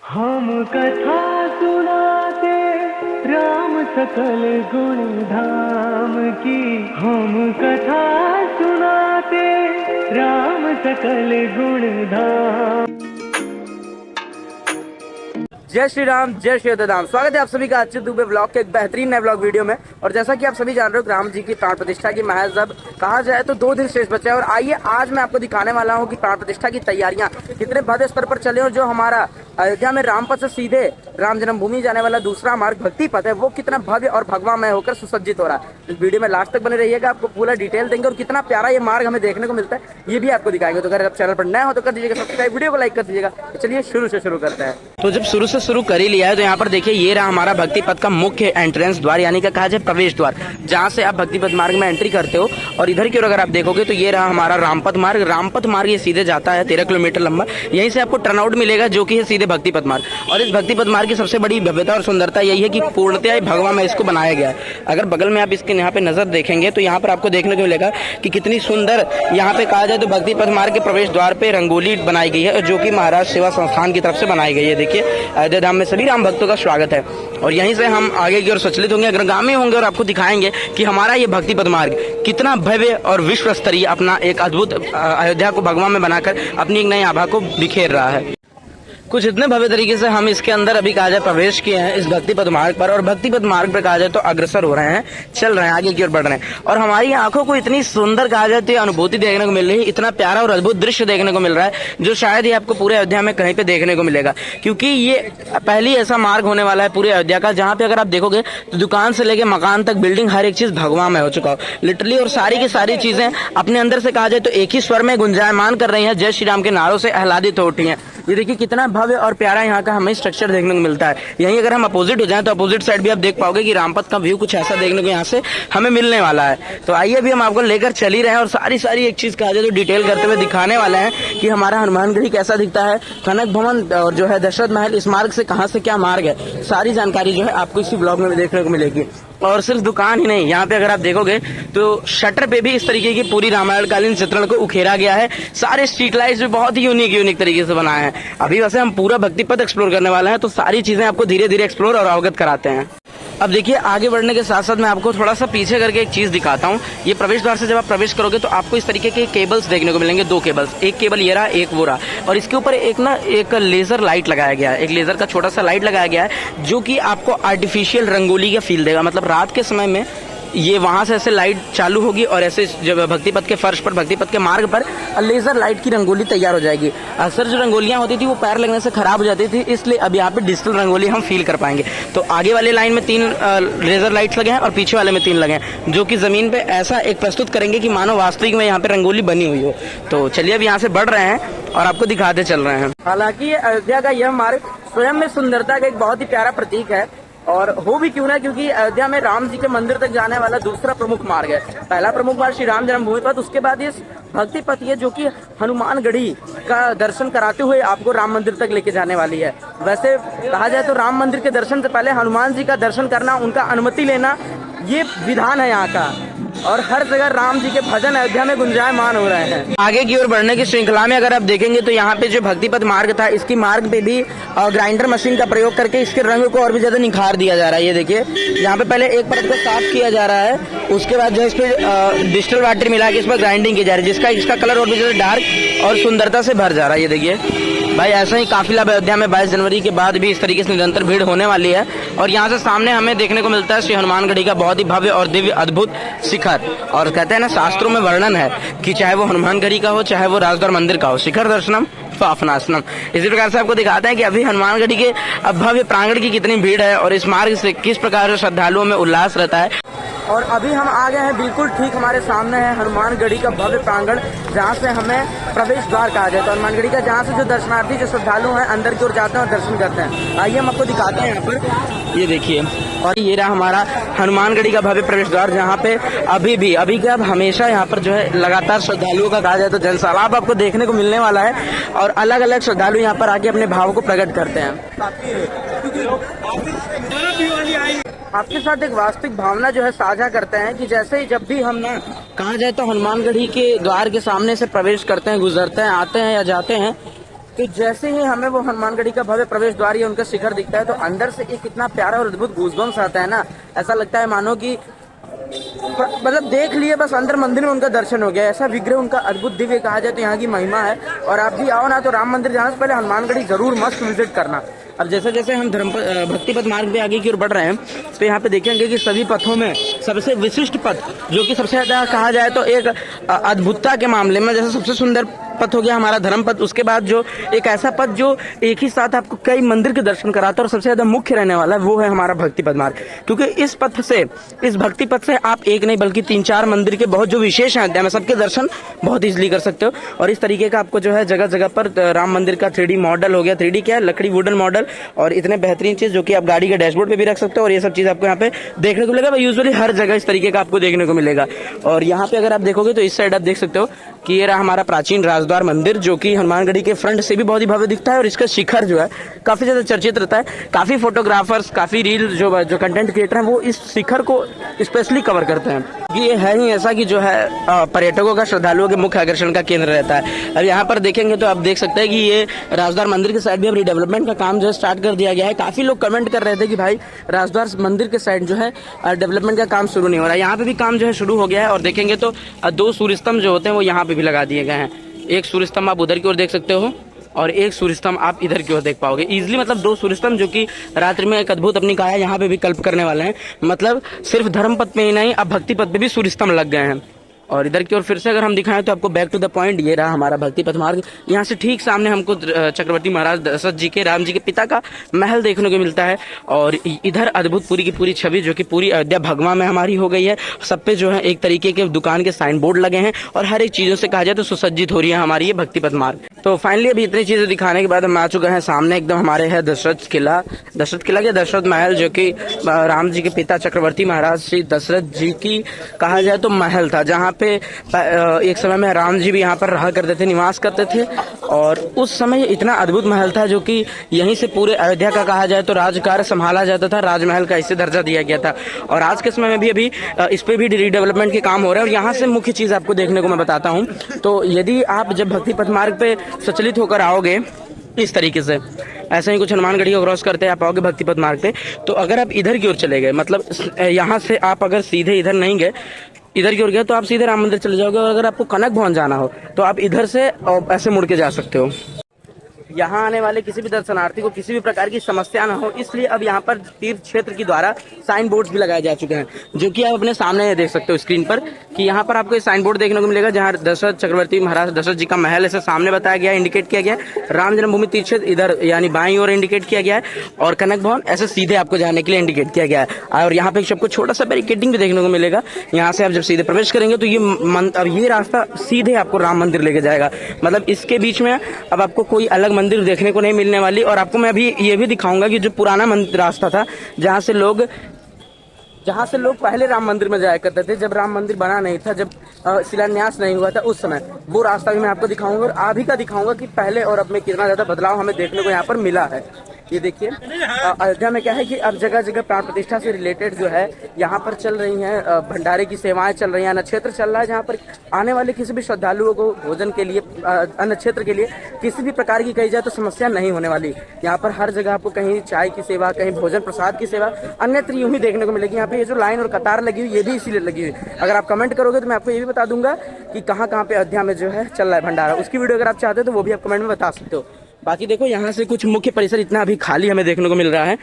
हम कथा सुनाते राम सकल गुण धाम की। हम कथा सुनाते राम सकल गुण धाम। जय श्री राम, जय श्री राम। स्वागत है आप सभी का अच्युत दुबे ब्लॉग के एक बेहतरीन नए ब्लॉग वीडियो में। और जैसा कि आप सभी जान रहे हो, राम जी की प्राण प्रतिष्ठा की महज अब कहा जाए तो 2 दिन शेष बचे हैं। और आइए आज मैं आपको दिखाने वाला हूं कि प्राण प्रतिष्ठा की तैयारियां कितने भव्य स्तर पर चले और जो हमारा अयोध्या में रामपथ से सीधे राम जन्मभूमि जाने वाला दूसरा मार्ग भक्ति पथ है, वो कितना भव्य और भगवामय होकर सुसज्जित हो रहा है। इस वीडियो में लास्ट तक बने रहिएगा, आपको पूरा डिटेल देंगे और कितना प्यारा ये मार्ग हमें देखने को मिलता है ये भी आपको दिखाएंगे। तो अगर आप चैनल पर नए हो तो कर दीजिएगा सब्सक्राइब, वीडियो को लाइक कर दीजिएगा। चलिए शुरू से शुरू करते हैं। तो जब शुरू से शुरू कर ही लिया है तो यहाँ पर देखिए ये रहा हमारा भक्ति पथ का मुख्य एंट्रेंस द्वार, यानी कि कहा जाए प्रवेश द्वार, जहाँ से आप भक्ति पथ मार्ग में एंट्री करते हो। और इधर की ओर अगर आप देखोगे तो ये रहा हमारा रामपथ मार्ग। रामपथ मार्ग ये सीधे जाता है 13 किलोमीटर लंबा। यहीं से आपको टर्नआउट मिलेगा जो कि है सीधे भक्ति पथ मार्ग। और इस भक्ति पथ मार्ग की सबसे बड़ी भव्यता और सुंदरता यही है कि पूर्णतया भगवा में इसको बनाया गया है। अगर बगल में आप इसके यहाँ पे नजर देखेंगे तो यहाँ पर आपको देखने को मिलेगा कि कितनी सुंदर यहाँ पे कहा जाए तो भक्ति पथ मार्ग के प्रवेश द्वार पे रंगोली बनाई गई है, जो कि महाराज सेवा संस्थान की तरफ से बनाई गई है। देखिए अयोध्या धाम में सभी राम भक्तों का स्वागत है। और यहीं से हम आगे की ओर संचलित होंगे, अग्रगामी होंगे और आपको दिखाएंगे कि हमारा ये भक्ति पथ मार्ग कितना भव्य और विश्व स्तरीय अपना एक अद्भुत अयोध्या को भगवा में बनाकर अपनी एक नई आभा को बिखेर रहा है। कुछ इतने भव्य तरीके से हम इसके अंदर अभी कहा जाए प्रवेश किए हैं इस भक्ति पथ मार्ग पर। और भक्ति पथ मार्ग पर कहा जाए तो अग्रसर हो रहे हैं, चल रहे हैं, आगे की ओर बढ़ रहे हैं। और हमारी आंखों को इतनी सुंदर कहा जाए तो ये अनुभूति देखने को मिल रही है, इतना प्यारा और अद्भुत दृश्य देखने को मिल रहा है जो शायद ही आपको पूरे अयोध्या में कहीं पे देखने को मिलेगा। क्योंकि ये पहली ऐसा मार्ग होने वाला है पूरे अयोध्या का जहाँ पे अगर आप देखोगे तो दुकान से लेके मकान तक, बिल्डिंग, हर एक चीज भगवा में हो चुका हो लिटरली। और सारी की सारी चीजें अपने अंदर से कहा जाए तो एक ही स्वर में गुंजायमान कर रही है, जय श्री राम के नारों से आह्लादित हो उठी है। ये देखिए कितना भव्य और प्यारा यहाँ का हमें स्ट्रक्चर देखने को मिलता है। यहीं अगर हम अपोजिट हो जाएं तो अपोजिट साइड भी आप देख पाओगे कि रामपथ का व्यू कुछ ऐसा देखने को यहाँ से हमें मिलने वाला है। तो आइए अभी हम आपको लेकर चल ही रहे हैं और सारी एक चीज कहा जाए तो डिटेल करते हुए दिखाने वाले हैं कि हमारा हनुमानगढ़ी कैसा दिखता है, कनक भवन और जो है दशरथ महल, इस मार्ग से कहाँ से क्या मार्ग है, सारी जानकारी जो है आपको इसी ब्लॉग में देखने को मिलेगी। और सिर्फ दुकान ही नहीं, यहाँ पे अगर आप देखोगे तो शटर पे भी इस तरीके की पूरी रामायणकालीन चित्रण को उखेरा गया है। सारे स्ट्रीट लाइट्स भी बहुत ही यूनिक तरीके से बनाए हैं। अभी वैसे हम पूरा भक्ति पथ एक्सप्लोर करने वाले हैं, तो सारी चीजें आपको धीरे धीरे एक्सप्लोर और अवगत कराते हैं। अब देखिए आगे बढ़ने के साथ साथ मैं आपको थोड़ा सा पीछे करके एक चीज दिखाता हूँ। ये प्रवेश द्वार से जब आप प्रवेश करोगे तो आपको इस तरीके के केबल्स देखने को मिलेंगे, 2 केबल्स, एक केबल ये रहा, एक वो रहा। और इसके ऊपर एक लेजर लाइट लगाया गया है, एक लेजर का छोटा सा लाइट लगाया गया है जो कि आपको आर्टिफिशियल रंगोली का फील देगा। मतलब रात के समय में ये वहां से ऐसे लाइट चालू होगी और ऐसे जब भक्ति पथ के फर्श पर, भक्ति पथ के मार्ग पर लेजर लाइट की रंगोली तैयार हो जाएगी। अक्सर जो रंगोलियां होती थी वो पैर लगने से खराब हो जाती थी, इसलिए अब यहाँ पे डिजिटल रंगोली हम फील कर पाएंगे। तो आगे वाले लाइन में 3 लेजर लाइट्स लगे हैं और पीछे वाले में 3 लगे हैं, जो कि जमीन पे ऐसा एक प्रस्तुत करेंगे कि मानो वास्तविक में यहाँ पे रंगोली बनी हुई हो। तो चलिए अब यहाँ से बढ़ रहे हैं और आपको दिखाते चल रहे हैं। हालांकि अयोध्या का यह मार्ग स्वयं में सुंदरता का एक बहुत ही प्यारा प्रतीक है, और हो भी क्यों ना, क्योंकि अयोध्या में राम जी के मंदिर तक जाने वाला दूसरा प्रमुख मार्ग है। पहला प्रमुख मार्ग श्री राम जन्मभूमि पथ, उसके बाद ये भक्ति पथ है जो कि हनुमानगढ़ी का दर्शन कराते हुए आपको राम मंदिर तक लेके जाने वाली है। वैसे कहा जाए तो राम मंदिर के दर्शन से पहले हनुमान जी का दर्शन करना, उनका अनुमति लेना, ये विधान है यहाँ का। और हर जगह राम जी के भजन अयोध्या में गुंजायमान हो रहे हैं। आगे की ओर बढ़ने की श्रृंखला में अगर आप देखेंगे तो यहाँ पे जो भक्ति पथ मार्ग था, इसकी मार्ग पे भी ग्राइंडर मशीन का प्रयोग करके इसके रंग को और भी ज्यादा निखार दिया जा रहा है। ये देखिए यहाँ पे पहले एक परत को साफ किया जा रहा है, उसके बाद जो इस पे डिजिटल वाटर मिला के इस पर ग्राइंडिंग की जा रही है, जिसका इसका कलर और भी ज्यादा डार्क और सुंदरता से भर जा रहा है। ये देखिए भाई, ऐसा ही काफिला अयोध्या में 22 जनवरी के बाद भी इस तरीके से निरंतर भीड़ होने वाली है। और यहाँ से सामने हमें देखने को मिलता है श्री हनुमानगढ़ी का बहुत ही भव्य और दिव्य अद्भुत शिखर। और कहते हैं ना, शास्त्रों में वर्णन है कि चाहे वो हनुमानगढ़ी का हो, चाहे वो राजद्वार मंदिर का हो, शिखर दर्शनम पापनाशनम। इसी प्रकार से आपको दिखाते हैं कि अभी हनुमानगढ़ी के भव्य प्रांगण की कितनी भीड़ है और इस मार्ग से किस प्रकार से श्रद्धालुओं में उल्लास रहता है। और अभी हम आ गए हैं, बिल्कुल ठीक हमारे सामने है हनुमानगढ़ी का भव्य प्रांगण, जहाँ से हमें प्रवेश द्वार कहा जाता है। हनुमानगढ़ी का जहाँ से जो दर्शनार्थी, जो श्रद्धालु हैं, अंदर की ओर जाते हैं और दर्शन करते हैं। आइए हम आपको दिखाते हैं यहाँ पर, ये देखिए। और ये रहा हमारा हनुमानगढ़ी का भव्य प्रवेश द्वार, जहाँ पे अभी क्या, अब हमेशा यहाँ पर जो है लगातार श्रद्धालुओं का कहा जाए तो जनसैलाब आपको देखने को मिलने वाला है। और अलग अलग श्रद्धालु यहाँ पर आके अपने भाव को प्रकट करते हैं। आपके साथ एक वास्तविक भावना जो है साझा करते हैं कि जैसे ही जब भी हम ना कहा जाए तो हनुमानगढ़ी के द्वार के सामने से प्रवेश करते हैं, गुजरते हैं, आते हैं या जाते हैं, तो जैसे ही हमें वो हनुमानगढ़ी का भव्य प्रवेश द्वार या उनका शिखर दिखता है तो अंदर से एक इतना प्यारा और अद्भुत गूज़बम्स आता है ना, ऐसा लगता है मानो कि मतलब देख लिए बस अंदर मंदिर में उनका दर्शन हो गया। ऐसा विग्रह उनका अद्भुत दिव्य कहा जाए तो यहाँ की महिमा है। और आप भी आओ ना तो राम मंदिर जाने से पहले हनुमानगढ़ी जरूर मस्ट विजिट करना। अब जैसे जैसे हम भक्ति पथ मार्ग पे आगे की ओर बढ़ रहे हैं तो यहाँ पे देखेंगे कि सभी पथों में सबसे विशिष्ट पथ जो कि सबसे ज्यादा कहा जाए तो एक अद्भुतता के मामले में जैसे सबसे सुंदर पथ हो गया हमारा धर्म पथ, उसके बाद जो एक ऐसा पथ जो एक ही साथ आपको कई मंदिर के दर्शन कराता है और सबसे ज्यादा मुख्य रहने वाला है वो है हमारा भक्ति पथ मार्ग। क्योंकि इस पथ से, इस भक्ति पथ से आप एक नहीं बल्कि 3-4 मंदिर के बहुत जो विशेष अध्याय में सबके दर्शन बहुत इजीली कर सकते हो। और इस तरीके का आपको जो है जगह जगह पर राम मंदिर का 3D मॉडल हो गया, 3D क्या है, लकड़ी वुडन मॉडल, और इतने बेहतरीन चीज जो कि आप गाड़ी के डैशबोर्ड पे भी रख सकते हो। और ये सब चीज आपको यहाँ पे देखने को मिलेगा। यूजुअली हर जगह इस तरीके का आपको देखने को मिलेगा। और यहाँ पे अगर आप देखोगे तो इस साइड आप देख सकते हो कि ये रहा हमारा प्राचीन राजद्वार मंदिर जो कि हनुमानगढ़ी के फ्रंट से भी बहुत ही भव्य दिखता है। और इसका शिखर जो है काफी ज्यादा चर्चित रहता है। काफी फोटोग्राफर्स, काफी रील जो कंटेंट क्रिएटर हैं वो इस शिखर को स्पेशली कवर करते हैं। ये है ही ऐसा कि जो है पर्यटकों का, श्रद्धालुओं के मुख्य आकर्षण का केंद्र रहता है। अब यहाँ पर देखेंगे तो आप देख सकते हैं कि ये राजद्वार मंदिर के साइड भी अब रिडेवलपमेंट का काम जो है स्टार्ट कर दिया गया है। काफी लोग कमेंट कर रहे थे कि भाई राजद्वार मंदिर के साइड जो है डेवलपमेंट का काम शुरू नहीं हो रहा है। यहाँ पे भी काम जो है शुरू हो गया है। और देखेंगे तो 2 सूर्य स्तंभ जो होते हैं वो यहाँ पे भी लगा दिए गए हैं। एक सूर्य स्तंभ आप उधर की ओर देख सकते हो और एक सूर्य स्तंभ आप इधर की ओर देख पाओगे इजिली। मतलब 2 सूर्य स्तंभ जो कि रात्रि में एक अद्भुत अपनी काया यहाँ पे भी कल्प करने वाले हैं। मतलब सिर्फ धर्म पथ में ही नहीं, अब भक्ति पथ पे भी सूर्य स्तंभ लग गए हैं। और इधर की ओर फिर से अगर हम दिखाएं तो आपको बैक टू द पॉइंट, ये रहा हमारा भक्ति पथ मार्ग। यहाँ से ठीक सामने हमको चक्रवर्ती महाराज दशरथ जी के, राम जी के पिता का महल देखने को मिलता है। और इधर अद्भुत पूरी की पूरी छवि जो कि पूरी अयोध्या भगवा में हमारी हो गई है। सब पे जो है एक तरीके के दुकान के साइन बोर्ड लगे हैं और हर एक चीजों से कहा जाए तो सुसज्जित हो रही है हमारी ये भक्ति पथ मार्ग। तो फाइनली अभी इतनी चीजें दिखाने के बाद हम आ चुके हैं सामने एकदम हमारे है दशरथ किला के दशरथ महल जो कि राम जी के पिता चक्रवर्ती महाराज श्री दशरथ जी की कहा जाए तो महल था, जहाँ पे एक समय में राम जी भी यहाँ पर रहा करते थे, निवास करते थे। और उस समय इतना अद्भुत महल था जो कि यहीं से पूरे अयोध्या का कहा जाए तो राजकार्य संभाला जाता था, राजमहल का इसे दर्जा दिया गया था। और आज के समय में भी अभी इस पे भी रीडेवलपमेंट के काम हो रहे हैं। और यहाँ से मुख्य चीज आपको देखने को मैं बताता हूँ। तो यदि आप जब भक्ति पथ मार्ग पे सचलित होकर आओगे इस तरीके से, ऐसे ही कुछ हनुमानगढ़ी को क्रॉस करते हैं आप आओगे भक्ति पथ मार्ग पे, तो अगर आप इधर की ओर चले गए, मतलब यहाँ से आप अगर सीधे इधर नहीं गए, इधर की ओर गए तो आप सीधे राम मंदिर चले जाओगे। और अगर आपको कनक भवन जाना हो तो आप इधर से ऐसे मुड़ के जा सकते हो। यहाँ आने वाले किसी भी दर्शनार्थी को किसी भी प्रकार की समस्या ना हो, इसलिए अब यहाँ पर तीर्थ क्षेत्र के द्वारा साइन बोर्ड भी लगाए जा चुके हैं, जो कि आप अपने सामने देख सकते हो स्क्रीन पर कि यहाँ पर आपको साइन बोर्ड देखने को मिलेगा जहाँ दशरथ चक्रवर्ती महाराज दशरथ जी का महल ऐसे सामने बताया गया, इंडिकेट किया गया। राम जन्मभूमि तीर्थ क्षेत्र इधर यानी बाईं ओर इंडिकेट किया गया है और कनक भवन ऐसे सीधे आपको जाने के लिए इंडिकेट किया गया है। और यहाँ पे सबको छोटा सा बैरिकेडिंग भी देखने को मिलेगा। यहाँ से आप जब सीधे प्रवेश करेंगे तो ये रास्ता सीधे आपको राम मंदिर लेके जाएगा। मतलब इसके बीच में अब आपको कोई अलग मंदिर देखने को नहीं मिलने वाली। और आपको मैं अभी ये भी दिखाऊंगा कि जो पुराना रास्ता था जहाँ से लोग पहले राम मंदिर में जाया करते थे, जब राम मंदिर बना नहीं था, जब शिलान्यास नहीं हुआ था, उस समय वो रास्ता भी मैं आपको दिखाऊंगा। और आगे का दिखाऊंगा कि पहले और अब में कितना ज्यादा बदलाव हमें देखने को यहाँ पर मिला है। ये देखिए अयोध्या में क्या है कि अब जगह जगह प्राण प्रतिष्ठा से रिलेटेड जो है यहाँ पर चल रही हैं भंडारे की सेवाएं चल रही हैं। अन्न क्षेत्र चल रहा है जहाँ पर आने वाले किसी भी श्रद्धालुओं को भोजन के लिए, अन्न क्षेत्र के लिए किसी भी प्रकार की कही जाए तो समस्या नहीं होने वाली। यहाँ पर हर जगह आपको कहीं चाय की सेवा, कहीं भोजन प्रसाद की सेवा अन्यत्र यूं ही देखने को मिलेगी। यहाँ पे ये जो लाइन और कतार लगी हुई ये भी इसीलिए लगी हुई। अगर आप कमेंट करोगे तो मैं आपको ये भी बता दूंगा कि कहाँ पे अयोध्या में जो है चल रहा है भंडारा, उसकी वीडियो अगर आप चाहते हो तो वो भी आप कमेंट में बता सकते हो। बाकी देखो यहाँ से कुछ मुख्य परिसर इतना अभी खाली हमें देखने को मिल रहा है,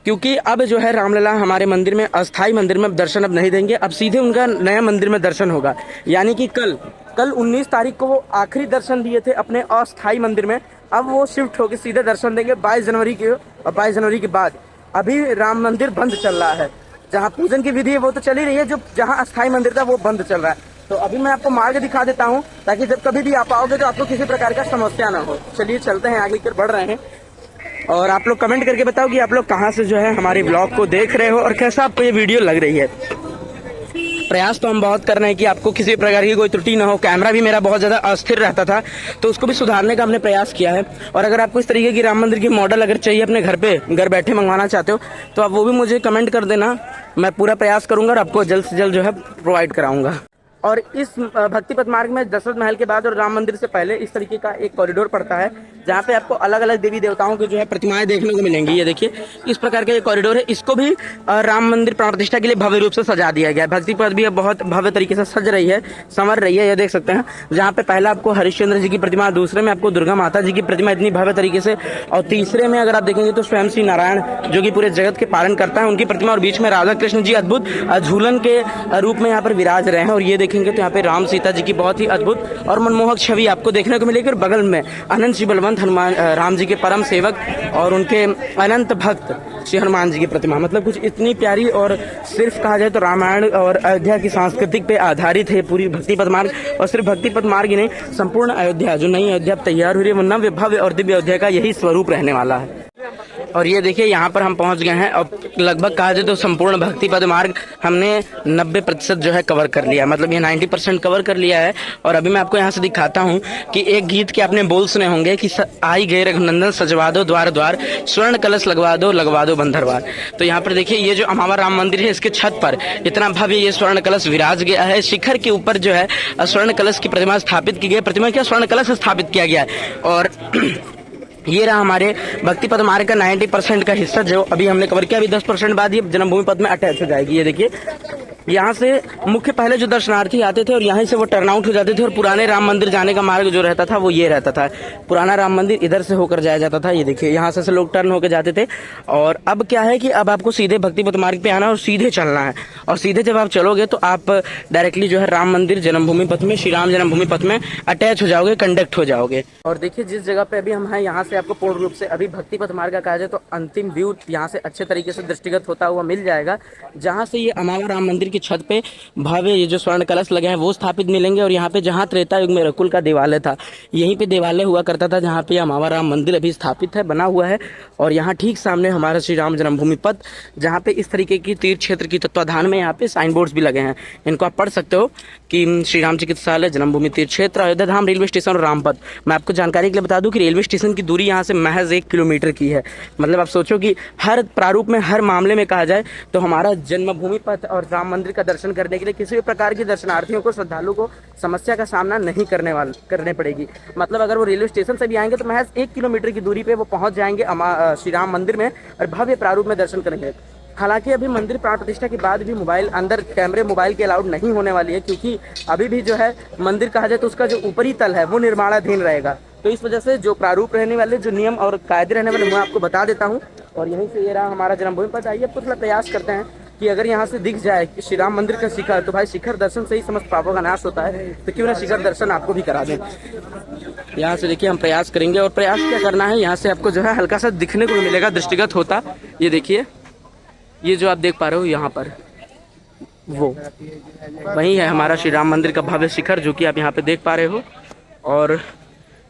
क्योंकि अब जो है रामलला हमारे मंदिर में, अस्थाई मंदिर में दर्शन अब नहीं देंगे, अब सीधे उनका नया मंदिर में दर्शन होगा। यानी कि कल 19 तारीख को वो आखिरी दर्शन दिए थे अपने अस्थाई मंदिर में, अब वो शिफ्ट होकर सीधे दर्शन देंगे 22 जनवरी के। और 22 जनवरी के बाद अभी राम मंदिर बंद चल रहा है, जहाँ पूजन की विधि है वो तो चल ही रही है, जो जहाँ अस्थाई मंदिर था वो बंद चल रहा है। तो अभी मैं आपको मार्ग दिखा देता हूँ ताकि जब कभी भी आप आओगे तो आपको किसी प्रकार का समस्या ना हो। चलिए चलते हैं, आगे की बढ़ रहे हैं। और आप लोग कमेंट करके बताओ कि आप लोग कहाँ से जो है हमारे ब्लॉग को देख रहे हो और कैसा आपको ये वीडियो लग रही है। प्रयास तो हम बहुत कर रहे हैं कि आपको किसी प्रकार की कोई त्रुटि ना हो। कैमरा भी मेरा बहुत ज्यादा अस्थिर रहता था तो उसको भी सुधारने का हमने प्रयास किया है। और अगर आपको इस तरीके की राम मंदिर की मॉडल अगर चाहिए अपने घर बैठे मंगवाना चाहते हो तो आप वो भी मुझे कमेंट कर देना, मैं पूरा प्रयास करूंगा और आपको जल्द से जल्द जो है प्रोवाइड कराऊंगा। और इस भक्ति पथ मार्ग में दशरथ महल के बाद और राम मंदिर से पहले इस तरीके का एक कॉरिडोर पड़ता है, जहाँ पे आपको अलग अलग देवी देवताओं की जो है प्रतिमाएं देखने को मिलेंगी। ये देखिए इस प्रकार का ये कॉरिडोर है, इसको भी राम मंदिर प्राण प्रतिष्ठा के लिए भव्य रूप से सजा दिया गया है। भक्ति पथ भी अब बहुत भव्य तरीके से सज रही है, संवर रही है, ये देख सकते हैं। जहाँ पे पहला आपको हरिश्चंद्र जी की प्रतिमा, दूसरे में आपको दुर्गा माता जी की प्रतिमा इतनी भव्य तरीके से, और तीसरे में अगर आप देखेंगे तो स्वयं श्री नारायण जो कि पूरे जगत के पालन करता है उनकी प्रतिमा, और बीच में राधा कृष्ण जी अद्भुत झूलन के रूप में यहाँ पर विराज रहे हैं। और ये देखेंगे तो यहाँ पे राम सीता जी की बहुत ही अद्भुत और मनमोहक छवि आपको देखने को मिलेगी। और बगल में अनंत श्री बलवंत हनुमान राम जी के परम सेवक और उनके अनंत भक्त श्री हनुमान जी की प्रतिमा, मतलब कुछ इतनी प्यारी। और सिर्फ कहा जाए तो रामायण और अयोध्या की सांस्कृतिक पे आधारित है पूरी भक्ति पथ मार्ग। और सिर्फ भक्ति पथ मार्ग ही नहीं, संपूर्ण अयोध्या जो नई अयोध्या तैयार हो रही है वो नव्य भव्य और दिव्य अयोध्या का यही स्वरूप रहने वाला है। और ये देखिए यहाँ पर हम पहुंच गए हैं, और लगभग कहा जाए तो संपूर्ण भक्ति पथ मार्ग हमने 90% जो है कवर कर लिया, मतलब ये 90% कवर कर लिया है। और अभी मैं आपको यहाँ से दिखाता हूँ कि एक गीत के आपने बोल सुने होंगे कि आई गए रघुनंदन सजवा दो द्वार द्वार, स्वर्ण कलश लगवा दो बंधरवार। तो यहाँ पर देखिए ये जो अमावा राम मंदिर है, इसके छत पर इतना भव्य ये स्वर्ण कलश विराज गया है। शिखर के ऊपर जो है स्वर्ण कलश की प्रतिमा स्थापित की गई, प्रतिमा क्या स्वर्ण कलश स्थापित किया गया है। और ये रहा हमारे भक्ति पथ मार्ग का 90% का हिस्सा जो अभी हमने कवर किया। अभी 10% बाद ये जन्मभूमि पथ में अटैच हो जाएगी। ये देखिए यहाँ से मुख्य पहले जो दर्शनार्थी आते थे और यहाँ से वो टर्न आउट हो जाते थे, और पुराने राम मंदिर जाने का मार्ग जो रहता था वो ये रहता था। पुराना राम मंदिर इधर से होकर जाया जाता था। ये देखिए यहाँ से लोग टर्न होकर जाते थे। और अब क्या है कि अब आपको सीधे भक्ति पथ मार्ग पे आना और सीधे चलना है, और सीधे जब आप चलोगे तो आप डायरेक्टली जो है राम मंदिर जन्मभूमि पथ में, श्री राम जन्मभूमि पथ में अटैच हो जाओगे, कंडक्ट हो जाओगे। और देखिए जिस जगह पे अभी हम हैं, यहाँ से आपको पूर्ण रूप से अभी भक्ति पथ मार्ग का कहा जाए तो अंतिम व्यू यहाँ से अच्छे तरीके से दृष्टिगत होता हुआ मिल जाएगा, जहाँ से ये अमावा राम मंदिर की छत पे भव्य ये जो स्वर्ण कलश लगे हैं वो स्थापित मिलेंगे। और यहाँ पे जहाँ त्रेता युग में रकुल का देवालय था, यहीं पे देवालय हुआ करता था, जहाँ पे अमावा राम मंदिर अभी स्थापित है, बना हुआ है। और यहाँ ठीक सामने हमारा श्री राम जन्मभूमि पथ, जहाँ पे इस तरीके की तीर्थ क्षेत्र की तत्वाधान में यहाँ पे साइन बोर्ड्स भी लगे हैं। इनको आप पढ़ सकते हो कि श्री राम चिकित्सालय, जन्मभूमि तीर्थ क्षेत्र, अयोध्या धाम, रेलवे स्टेशन और रामपथ। मैं आपको जानकारी के लिए बता दूं कि रेलवे स्टेशन की दूरी यहाँ से महज 1 किलोमीटर की है। मतलब आप सोचो कि हर प्रारूप में, हर मामले में कहा जाए तो हमारा जन्मभूमि पथ और राम मंदिर का दर्शन करने के लिए किसी भी प्रकार की दर्शनार्थियों को, श्रद्धालुओं को समस्या का सामना नहीं करने पड़ेगी। मतलब अगर वो रेलवे स्टेशन से भी आएंगे तो महज 1 किलोमीटर की दूरी पे वो पहुंच जाएंगे श्री राम मंदिर में और भव्य प्रारूप में दर्शन करेंगे। हालांकि अभी मंदिर प्राण प्रतिष्ठा के बाद भी मोबाइल अंदर, कैमरे मोबाइल के अलाउड नहीं होने वाली है, क्योंकि अभी भी जो है मंदिर कहा जाए तो उसका जो ऊपरी तल है वो निर्माणाधीन रहेगा। तो इस वजह से जो प्रारूप रहने वाले, जो नियम और कायदे रहने वाले, मैं आपको बता देता हूँ। और यहीं से ये रहा हमारा जन्मभूमि पथ। आइए अब थोड़ा प्रयास करते हैं कि अगर यहाँ से दिख जाए कि श्री राम मंदिर का शिखर, तो भाई शिखर दर्शन से ही समस्त पापों का नाश होता है, तो क्यों ना शिखर दर्शन आपको भी करा दें। यहाँ से देखिए हम प्रयास करेंगे, और प्रयास क्या करना है, यहाँ से आपको जो है हल्का सा दिखने को मिलेगा दृष्टिगत होता। ये देखिए ये जो आप देख पा रहे हो यहाँ पर, वो वही है हमारा श्री राम मंदिर का भव्य शिखर, जो कि आप यहाँ पे देख पा रहे हो। और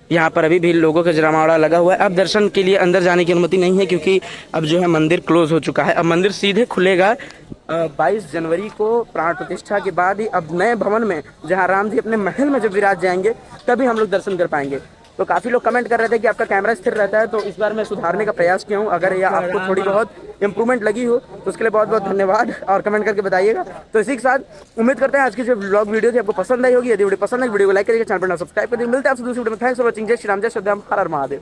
यहाँ पर अभी भी लोगों का जमावड़ा लगा हुआ है। अब दर्शन के लिए अंदर जाने की अनुमति नहीं है, क्योंकि अब जो है मंदिर क्लोज हो चुका है। अब मंदिर सीधे खुलेगा 22 जनवरी को प्राण प्रतिष्ठा के बाद ही, अब नए भवन में जहाँ राम जी अपने महल में जब विराज जाएंगे तभी हम लोग दर्शन कर पाएंगे। तो काफ़ी लोग कमेंट कर रहे थे कि आपका कैमरा स्थिर रहता है, तो इस बार मैं सुधारने का प्रयास किया हूँ। अगर यह आपको थोड़ी बहुत इंप्रूवमेंट लगी हो तो उसके लिए बहुत बहुत धन्यवाद, और कमेंट करके बताइएगा। तो इसी के साथ उम्मीद करते हैं आज की जो ब्लॉग वीडियो थी आपको पसंद आई होगी। यदि वीडियो पसंद है वीडियो को लाइक करिएगा, चैनल पर सब्सक्राइब करिए। मिलते हैं आपसे दूसरी वीडियो में। Thanks for watching. जय श्री राम, जय श्री राम, हर हर महादेव।